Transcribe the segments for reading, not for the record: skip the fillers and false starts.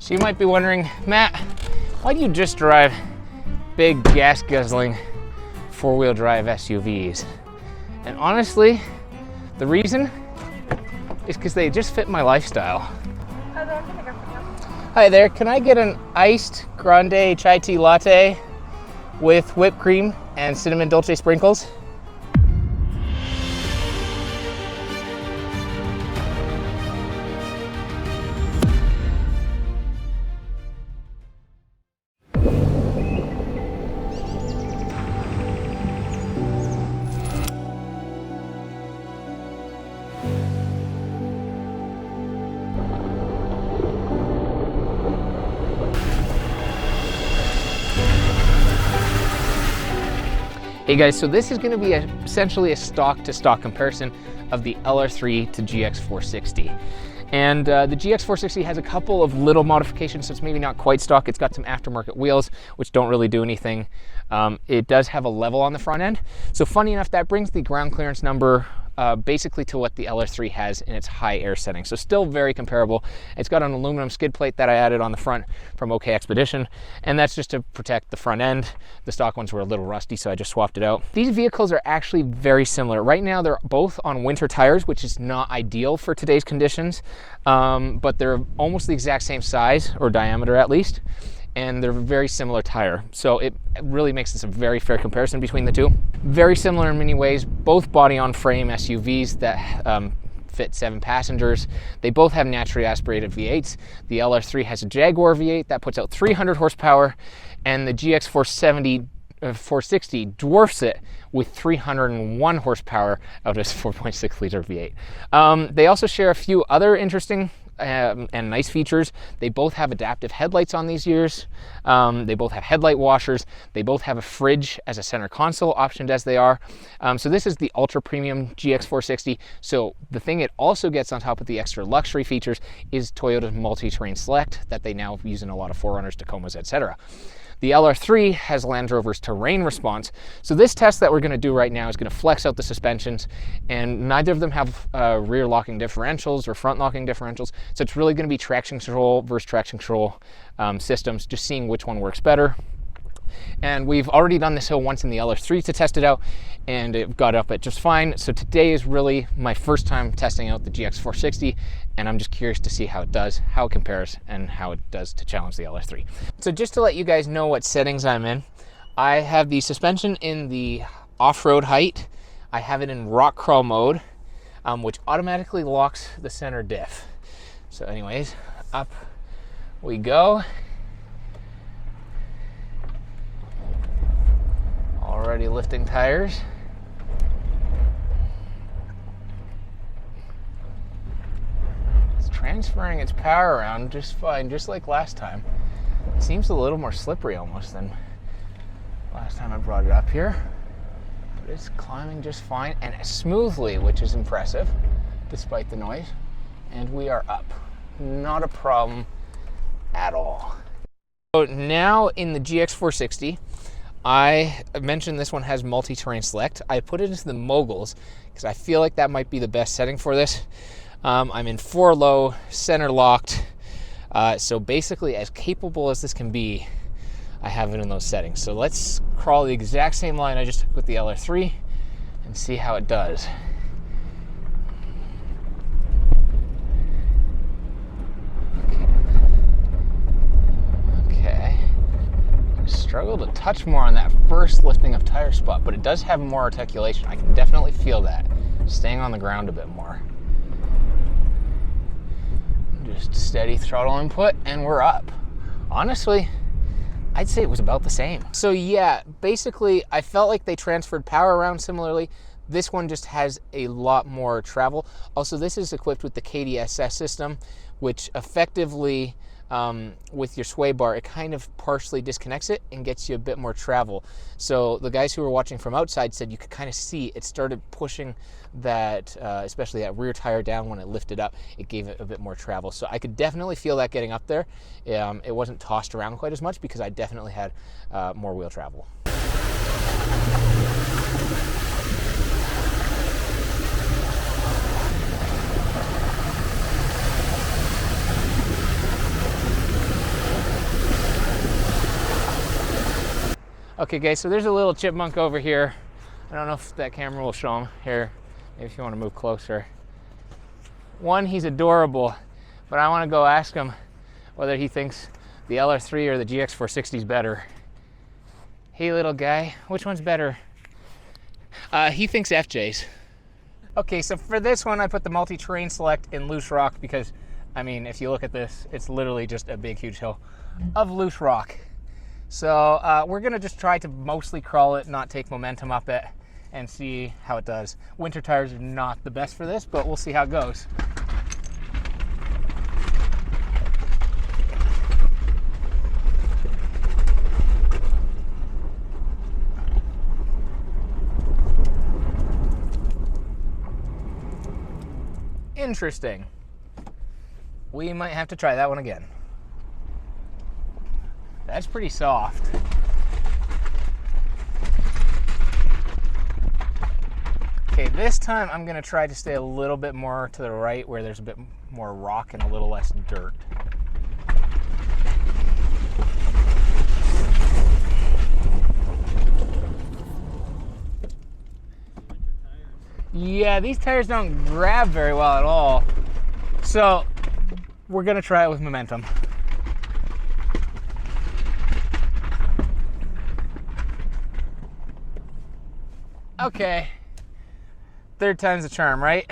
So you might be wondering, Matt, why do you just drive big gas guzzling four-wheel drive SUVs? And honestly, the reason is because they just fit my lifestyle. Hi there, can I get an iced grande chai tea latte with whipped cream and cinnamon dolce sprinkles? Hey guys, so this is going to be essentially a stock-to-stock comparison of the LR3 to GX460. And the GX460 has a couple of little modifications, so it's maybe not quite stock. It's got some aftermarket wheels, which don't really do anything. It does have a level on the front end. So funny enough, that brings the ground clearance number basically to what the LR3 has in its high air setting. So still very comparable. It's got an aluminum skid plate that I added on the front from OK Expedition, and that's just to protect the front end. The stock ones were a little rusty, so I just swapped it out. These vehicles are actually very similar. Right now, they're both on winter tires, which is not ideal for today's conditions, but they're almost the exact same size, or diameter at least, and they're very similar tire. So it really makes this a very fair comparison between the two. Very similar in many ways, both body-on-frame SUVs that fit 7 passengers. They both have naturally aspirated V8s. The LR3 has a Jaguar V8 that puts out 300 horsepower, and the GX460 dwarfs it with 301 horsepower out of its 4.6 liter V8. They also share a few other interesting and nice features. They both have adaptive headlights on these years. They both have headlight washers. They both have a fridge as a center console, optioned as they are. So this is the ultra premium GX460. So the thing it also gets on top of the extra luxury features is Toyota's multi-terrain select that they now use in a lot of 4Runners, Tacomas, etc. The LR3 has Land Rover's terrain response. So this test that we're going to do right now is going to flex out the suspensions, and neither of them have rear locking differentials or front locking differentials. So it's really going to be traction control versus traction control systems, just seeing which one works better. And we've already done this hill once in the LR3 to test it out, and it got up at just fine. So today is really my first time testing out the GX460, and I'm just curious to see how it does, how it compares, and how it does to challenge the LR3. So just to let you guys know what settings I'm in, I have the suspension in the off-road height. I have it in rock crawl mode, which automatically locks the center diff. So anyways, up we go. Already lifting tires. It's transferring its power around just fine, just like last time. It seems a little more slippery almost than last time I brought it up here. But it's climbing just fine and smoothly, which is impressive, despite the noise. And we are up. Not a problem at all. So now in the GX460, I mentioned this one has multi-terrain select. I put it into the moguls because I feel like that might be the best setting for this. I'm in 4 low, center locked. So basically as capable as this can be, I have it in those settings. So let's crawl the exact same line I just took with the LR3 and see how it does. Struggle to touch more on that first lifting of tire spot, but it does have more articulation. I can definitely feel that. Staying on the ground a bit more. Just steady throttle input and we're up. Honestly, I'd say it was about the same. So yeah, basically I felt like they transferred power around similarly. This one just has a lot more travel. Also, this is equipped with the KDSS system, which effectively with your sway bar, it kind of partially disconnects it and gets you a bit more travel. So the guys who were watching from outside said you could kind of see it started pushing that, especially that rear tire down when it lifted up, it gave it a bit more travel. So I could definitely feel that getting up there. It wasn't tossed around quite as much because I definitely had more wheel travel. Okay guys, so there's a little chipmunk over here. I don't know if that camera will show him. Here, maybe if you want to move closer. One, he's adorable, but I want to go ask him whether he thinks the LR3 or the GX460 is better. Hey little guy, which one's better? He thinks FJ's. Okay, so for this one I put the multi-terrain select in loose rock because, I mean, if you look at this, it's literally just a big huge hill of loose rock. So we're gonna just try to mostly crawl it, not take momentum up it, and see how it does. Winter tires are not the best for this, but we'll see how it goes. Interesting. We might have to try that one again. That's pretty soft. Okay, this time I'm gonna try to stay a little bit more to the right where there's a bit more rock and a little less dirt. Yeah, these tires don't grab very well at all. So we're gonna try it with momentum. Okay, third time's the charm, right?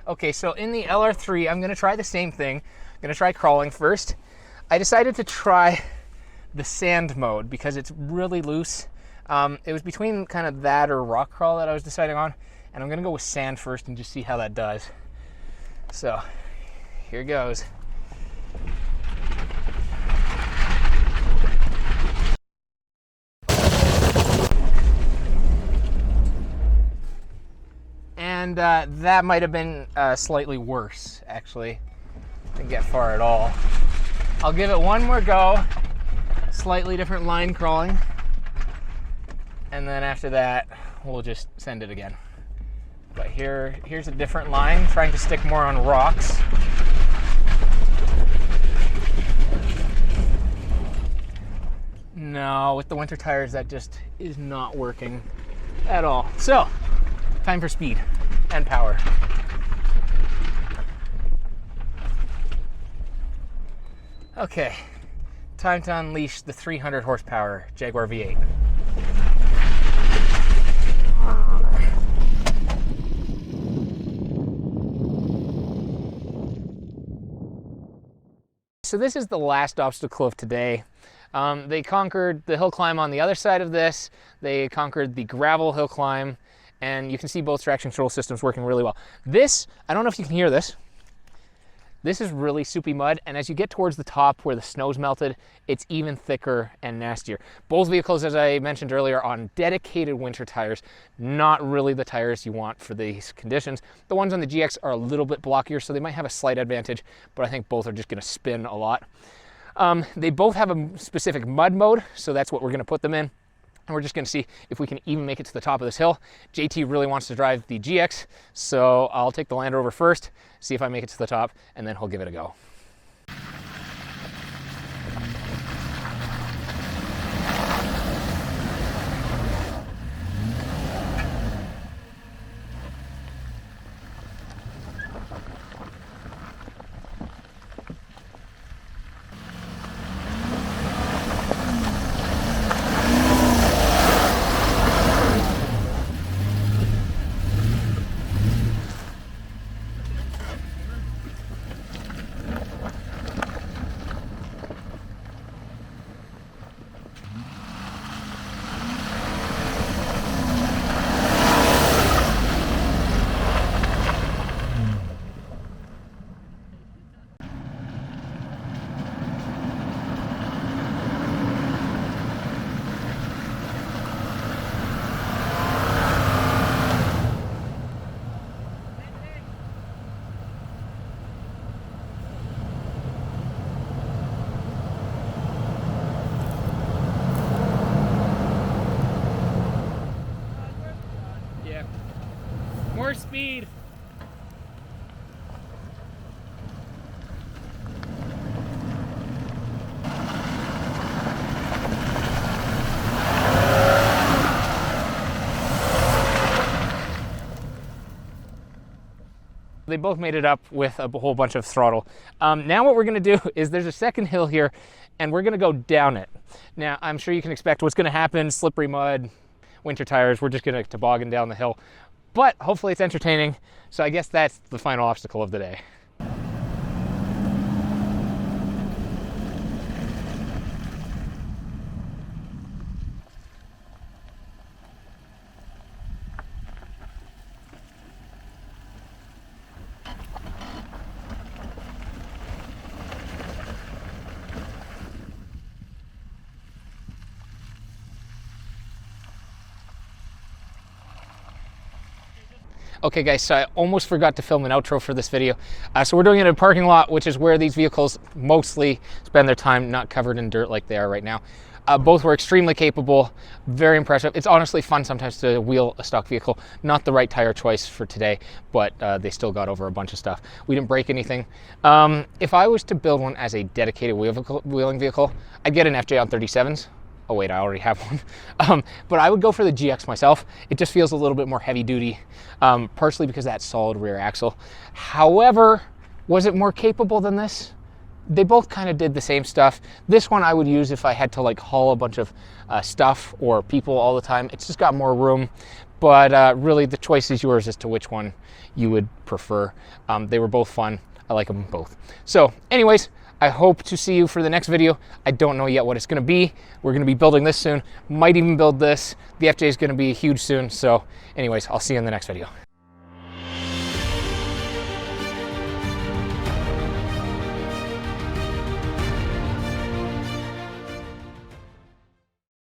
Okay, so in the LR3, I'm gonna try the same thing. I'm gonna try crawling first. I decided to try the sand mode because it's really loose. It was between kind of that or rock crawl that I was deciding on, and I'm gonna go with sand first and just see how that does. So, here goes. And that might have been slightly worse, actually. Didn't get far at all. I'll give it one more go. Slightly different line crawling. And then after that, we'll just send it again. But here's a different line, trying to stick more on rocks. No, with the winter tires, that just is not working at all. So, time for speed and power. Okay, time to unleash the 300 horsepower Jaguar V8. So this is the last obstacle of today. They conquered the hill climb on the other side of this. They conquered the gravel hill climb, and you can see both traction control systems working really well. This, I don't know if you can hear this. This is really soupy mud, and as you get towards the top where the snow's melted, it's even thicker and nastier. Both vehicles, as I mentioned earlier, are on dedicated winter tires, not really the tires you want for these conditions. The ones on the GX are a little bit blockier, so they might have a slight advantage, but I think both are just gonna spin a lot. They both have a specific mud mode, so that's what we're gonna put them in. And we're just gonna see if we can even make it to the top of this hill. JT really wants to drive the GX, so I'll take the Land Rover first, see if I make it to the top, and then he'll give it a go. speed. They both made it up with a whole bunch of throttle. Now what we're gonna do is there's a second hill here and we're gonna go down it. Now I'm sure you can expect what's gonna happen, slippery mud, winter tires, we're just gonna toboggan down the hill. But hopefully it's entertaining. So I guess that's the final obstacle of the day. Okay guys, so I almost forgot to film an outro for this video. So we're doing it in a parking lot, which is where these vehicles mostly spend their time, not covered in dirt like they are right now. Both were extremely capable, very impressive. It's honestly fun sometimes to wheel a stock vehicle. Not the right tire choice for today, but they still got over a bunch of stuff. We didn't break anything. If I was to build one as a dedicated wheeling vehicle, I'd get an FJ on 37s. Oh wait, I already have one. But I would go for the GX myself. It just feels a little bit more heavy duty, partially because of that solid rear axle. However, was it more capable than this? They both kind of did the same stuff. This one I would use if I had to like haul a bunch of stuff or people all the time. It's just got more room, but really the choice is yours as to which one you would prefer. They were both fun. I like them both. So anyways, I hope to see you for the next video. I don't know yet what it's gonna be. We're gonna be building this soon. Might even build this. The FJ is gonna be huge soon. So anyways, I'll see you in the next video.